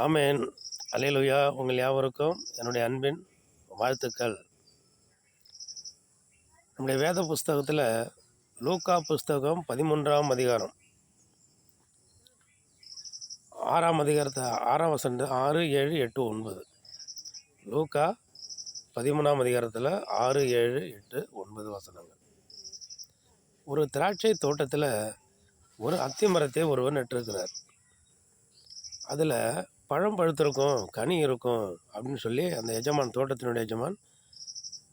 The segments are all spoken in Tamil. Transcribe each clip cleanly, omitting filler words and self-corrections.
ஆமேன். அல்லேலூயா. உங்கள் யாவருக்கும் என்னுடைய அன்பின் வாழ்த்துக்கள். நம்முடைய வேத புஸ்தகத்தில் லூக்கா புஸ்தகம் 13ஆம் அதிகாரம் 6ஆம் அதிகாரத்தை 6ஆம் வசனம் 6, 7, 8, 9. லூக்கா 13ஆம் அதிகாரத்தில் 6, 7, 8, 9 வசனங்கள். ஒரு திராட்சை தோட்டத்தில் ஒரு அத்தி மரத்தை ஒருவர் நட்டிருக்கிறார். அதில் பழம் பழுத்திருக்கும், கனி இருக்கும் அப்படின்னு சொல்லி அந்த எஜமான், தோட்டத்தினுடைய எஜமான்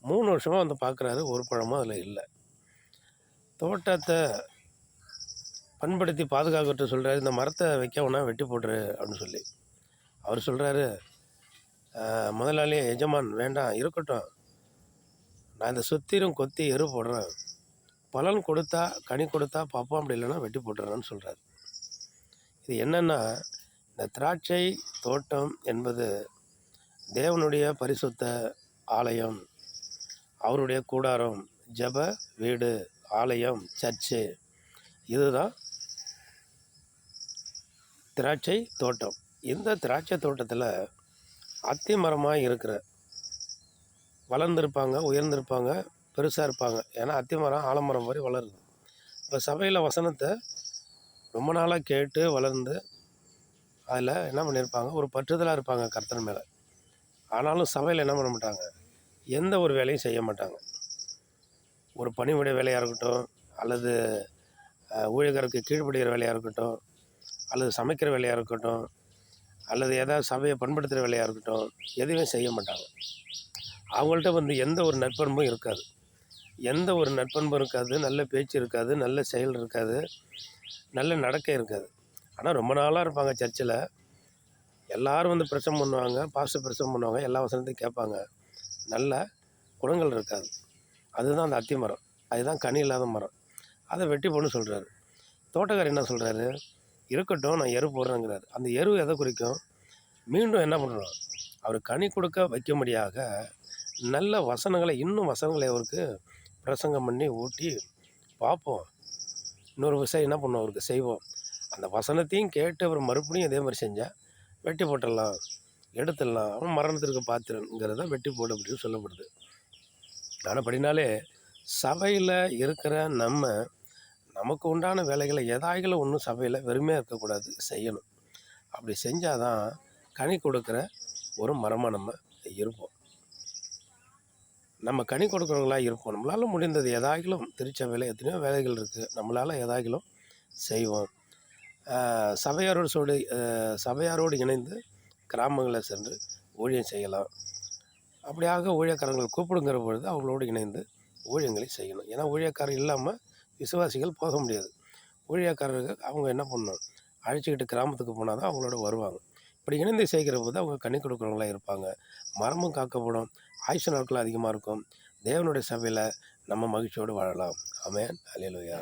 3 வருஷமாக வந்து பார்க்குறாரு. ஒரு பழமும் அதில் இல்லை. தோட்டத்தை பண்படுத்தி பாதுகாக்கிட்டு சொல்கிறாரு, இந்த மரத்தை வைக்க வேணா, வெட்டி போட்டுரு அப்படின்னு சொல்லி. அவர் சொல்கிறாரு, முதலாளி எஜமான் வேண்டாம், இருக்கட்டும், நான் இந்த சுத்திரும் கொத்தி எரு போடுறேன், பலன் கொடுத்தா கனி கொடுத்தா பார்ப்போம், அப்படி இல்லைன்னா வெட்டி போட்டுறேன்னு சொல்கிறார். இது என்னென்னா, இந்த திராட்சை தோட்டம் என்பது தேவனுடைய பரிசுத்த ஆலயம், அவருடைய கூடாரம், ஜெப வீடு, ஆலயம், சர்ச்சு. இதுதான் திராட்சை தோட்டம். இந்த திராட்சை தோட்டத்தில் அத்தி மரமாக இருக்கிற வளர்ந்துருப்பாங்க, உயர்ந்திருப்பாங்க, பெருசாக இருப்பாங்க. ஏன்னா அத்தி மரம் ஆலமரம் மாதிரி வளருது. இப்போ சபையில் வசனத்தை ரொம்ப நாளாக கேட்டு வளர்ந்து அதில் என்ன பண்ணியிருப்பாங்க, ஒரு பற்றுதலாக இருப்பாங்க கர்த்தர் மேலே. ஆனாலும் சபையில் என்ன பண்ண மாட்டாங்க, எந்த ஒரு வேலையும் செய்ய மாட்டாங்க. ஒரு பணிவிடை வேலையாக இருக்கட்டும், அல்லது ஊழியர்களுக்கு கீழ்ப்படுகிற வேலையாக இருக்கட்டும், அல்லது சமைக்கிற வேலையாக இருக்கட்டும், அல்லது ஏதாவது சபையை பண்படுத்துகிற வேலையாக இருக்கட்டும், எதுவுமே செய்ய மாட்டாங்க. அவங்கள்ட்ட வந்து எந்த ஒரு நற்பண்பும் இருக்காது, எந்த ஒரு நற்பண்பும் இருக்காது, நல்ல பேச்சு இருக்காது, நல்ல செயல் இருக்காது, நல்ல நடக்கை இருக்காது. ஆனால் ரொம்ப நாளாக இருப்பாங்க சர்ச்சில். எல்லோரும் வந்து பிரசங்கம் பண்ணுவாங்க, பாஸ்டர் பிரசங்கம் பண்ணுவாங்க, எல்லா வசனத்தையும் கேட்பாங்க. நல்ல குணங்கள் இருக்காது. அதுதான் அந்த அத்தி மரம், அதுதான் கனி இல்லாத மரம். அதை வெட்டி போடணும்னு சொல்கிறாரு. தோட்டக்காரர் என்ன சொல்கிறாரு, இருக்கட்டும், நான் எரு போடுறேங்கிறாரு. அந்த எரு எதை குறிக்கும், மீண்டும் என்ன பண்ணுறோம், அவர் கனி கொடுக்க வைக்கும்படியாக நல்ல வசனங்களை, இன்னும் வசனங்களை அவருக்கு பிரசங்கம் பண்ணி ஊட்டி பார்ப்போம். இன்னொரு விஷயம் என்ன பண்ணுவோம், அவருக்கு செய்வோம். அந்த வசனத்தையும் கேட்டு அவர் மறுபடியும் இதே மாதிரி செஞ்சால் வெட்டி போட்டுடலாம், எடுத்துடலாம், அவன் மரணத்திற்கு பாத்திரங்கிறத வெட்டி போடு அப்படின்னு சொல்லப்படுது. ஆனால் அப்படின்னாலே சபையில் இருக்கிற நமக்கு உண்டான வேலைகளை எதாயிலும் ஒன்றும் சபையில் வெறுமையாக இருக்கக்கூடாது, செய்யணும். அப்படி செஞ்சால் தான் கனி கொடுக்குற ஒரு மரமாக நம்ம இருப்போம். நம்ம கனி கொடுக்குறவங்களாக இருப்போம். நம்மளால் முடிந்தது எதாயிலும், திருச்சபையில் எத்தனையோ வேலைகள் இருக்குது, நம்மளால் எதாயிலும் செய்வோம். சபையாரோடு இணைந்து கிராமங்களில் சென்று ஊழியம் செய்யலாம். அப்படியாக ஊழியக்காரர்கள் கூப்பிடுங்கிற பொழுது அவங்களோடு இணைந்து ஊழியங்களை செய்யணும். ஏன்னா ஊழியக்காரர் இல்லாமல் விசுவாசிகள் போக முடியாது. ஊழியக்காரர்கள் அவங்க என்ன பண்ணணும், அழைச்சிக்கிட்டு கிராமத்துக்கு போனால் தான் அவங்களோட வருவாங்க. இப்படி இணைந்து செய்கிற போது அவங்க கனி கொடுக்குறவங்களாக இருப்பாங்க. மரமும் காக்கப்படும், ஆயுசு நாட்கள் அதிகமாக இருக்கும். தேவனுடைய சபையில் நம்ம மகிழ்ச்சியோடு வாழலாம். ஆமென். அல்லேலூயா.